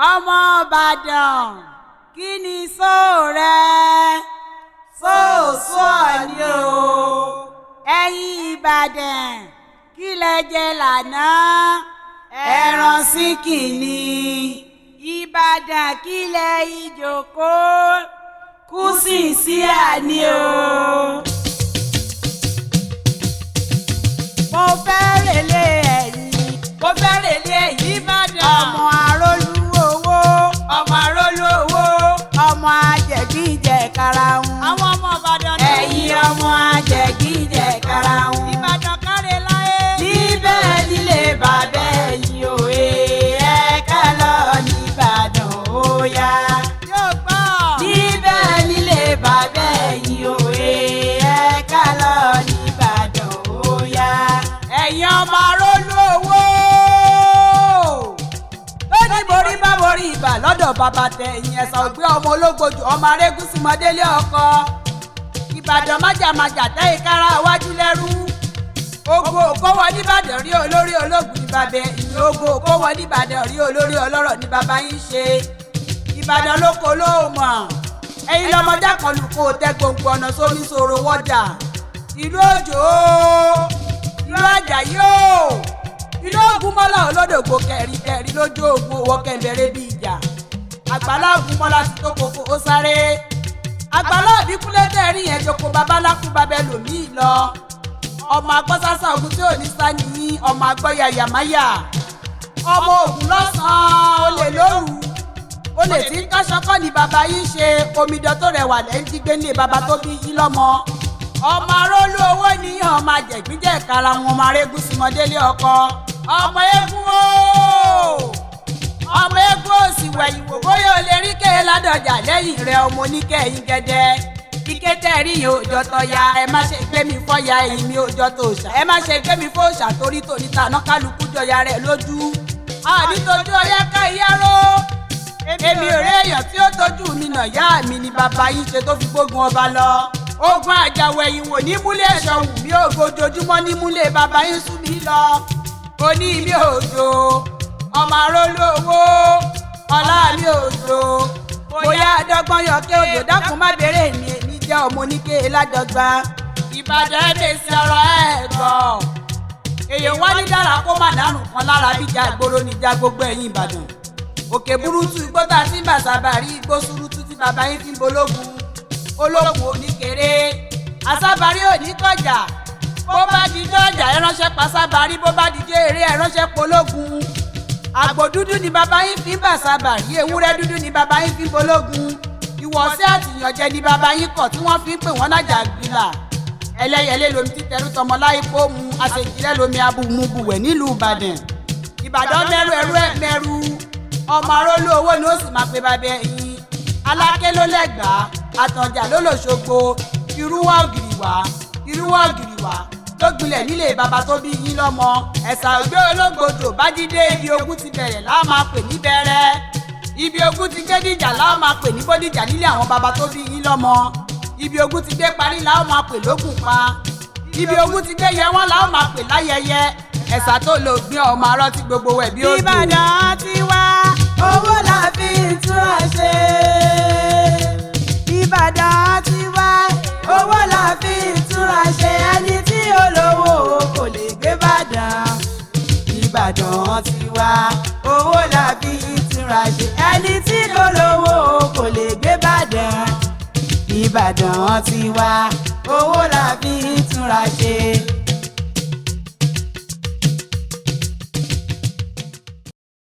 ọmọ Ìbàdàn kí ni sóò rẹ sóòsó ni o ẹ̀yin Ìbàdàn kí lẹ jẹ lánàá ẹran síkìnì Ìbàdàn kí lẹ ìjókòó kùsì sí àní o. mo fẹ́ relé ẹ̀yìn Ìbàdàn ọmọ arólú owó ọmọ ajẹ̀gíjẹ karahun àwọn ọmọ Ìbàdàn ẹ̀yin ọmọ ajẹ̀gíjẹ karahun Ìbàdàn káre láyé níbẹ̀ nílé bàbá ẹ̀yìn òye ẹ̀ka lọ nìbàdàn ó yá yóò gbọ́ níbẹ̀ nílé bàbá ẹ̀yìn òye ẹ̀ka lọ nìbàdàn ó yá ẹ̀yin ọmọ arólú owó lónìí borí bá borí ìbà lọ́dọ̀ bàbá tẹ̀yìn ẹ̀sà ògbé ọmọ ológbòjò ọmọ arégúsí mọ́délé ọkọ Ìbàdàn májàmájà tẹ́ ìkárà wájú lẹ́rú ogo òkówọ nìbàdàn rí olórí ológun ní bàbá ẹ̀yìn ogo òkówọ nìbàdàn rí olórí ọlọ́rọ̀ ní bàbá yín ṣe Ìbàdàn lóko lóòmọ̀ ẹ̀yin lọ́mọdé kan lù kó tẹ́ gbòǹgbò ọ̀nà sómi sòrò wọ́jà ìlú òjò ìlú àjàyí o ìlú ògúnmọ́lá olódògbò kẹ̀rí lójú ogun owó kẹ̀mbẹ̀rẹ̀ bí ìjà àgbàlá ògúnmọ́lá ti tó koko ó sáré àgbàlá òbíkúlé tẹ̀rí yẹn joko babaláku babẹ́ lòmíì lọ ọmọ agbọ́sásá ogun tí ò ní sá nìyí ọmọ agbọ́ya yàmáyà ọmọ ògùn lọ́sàn-án olè lóru olè tí ń káṣọ́kọ́ ni bàbá yín ṣe omidan tó rẹwà lẹ́yìn tí gbé nílé bàbá tó bí yín lọ́mọ ọmọ arólú owó níyàn ọmọ àjẹgbíjẹ ìkara wọn ọmọ arégúsí mọ́délé ọkọ ọmọ eégún ọmọ eégún òsì wẹ̀yìn wò bóyá o lè rí kéé ládọjà lẹ́yìn rẹ ọmọ oníkẹyìn gẹ́dẹ́ ike tẹ́ẹ̀rí yìí òjò tó ya ẹ má ṣe gbé mi fọ́ya ẹ̀yìn mi òjò tó ṣà ẹ má ṣe gbé mi fóòṣà torí tòní tàná kálukú jọya rẹ̀ lójú nítorí ọyá ká ìyáró èmi ò rí èèyàn tí ó tọ́jú mi nà yá mi ni bàbá yín ṣe tó fi gbógun ọba lọ ogun àjàwọ̀ ẹ̀yìn wò ní múlẹ̀ ẹ̀ṣọ́ wù mí ògo ojoojúmọ́ ní múlẹ̀ bàbá yín sún mi lọ oní mi òjò ọmọ arólú owó ọlá mi òjò bóyá àdọ́gbọ́n yọ kí òjò dákun má béèrè mi èmi jẹ́ ọmọ oníke ládọ́gba Ìbàdàn ẹ̀dẹ̀ sí ọ̀rọ̀ ẹ̀ gbọ́ èèyàn wá ní dára kó má dànù kan lára bíjà ìgboro níjà gbogbo ẹ̀yìn Ìbàdàn òkè burúkú igbó tá a ti ń bà sábàrí igbó súrútú tí bàbá yín fi ń bológun ológun oníkéré asábàrí oníkọjà bó bá dijọ́ ọjà ẹ ránṣẹ́ pa sábàrí bó bá dijọ́ eré ẹ ránṣẹ́ pológun àgbò dúdú ni bàbá yín fi ń bà sábàrí ewúrẹ́ dúdú ni bàbá yín fi ń bológun ìwọ̀sí àtìyànjẹ ni bàbá yín kọ̀ tí wọ́n fi ń pè wọ́n lájà gbìlà ẹlẹ́yẹlé lomi títẹrú tọmọ láyé kó mu àṣejìrẹ́ lomi abùmùbùwẹ̀ nílùú Ìbàdàn mẹ́rù ẹrú ẹ̀ mẹ́rù ọmọ arólú owó ni ó sì máa pe bàbá ẹ̀yìn Aláké ló lẹ́gbàá Àtànjà ló lòṣogbo irúwà ògìrì wá ló gbilẹ̀ nílé bàbá tó bí yín lọ́mọ ẹ̀sà ògbé ológbòdò Bájídé ibi ogun ti bẹ̀rẹ̀ láwọn máa pè ní bẹ̀rẹ̀ ibi ogun ti gbé dìjà láwọn máa pè ní bódìjà nílé àwọn bàbá tó bí yín lọ́mọ ibi ogun ti gbé parí láwọn máa pè lógùn pa ibi ogun ti gbé yẹ wọ́n láwọn máa pè láyẹyẹ ẹ̀sà tó lò gbé ọmọ arọ́ tí gbogbo ẹ̀ bí ó dùn. Ìbàdàn ti wá owó la fi ń túnra ṣe. Ìbàdàn ti wá owó la fi ń túnra ṣe ẹni tí olówó kò lè gbé Ìbàdàn. Ìbàdàn ti wá owó la fi ń túnra ṣe ẹni tí olówó kò lè gbé Ìbàdàn. Ìbàdàn ti wá owó la fi ń túnra ṣe.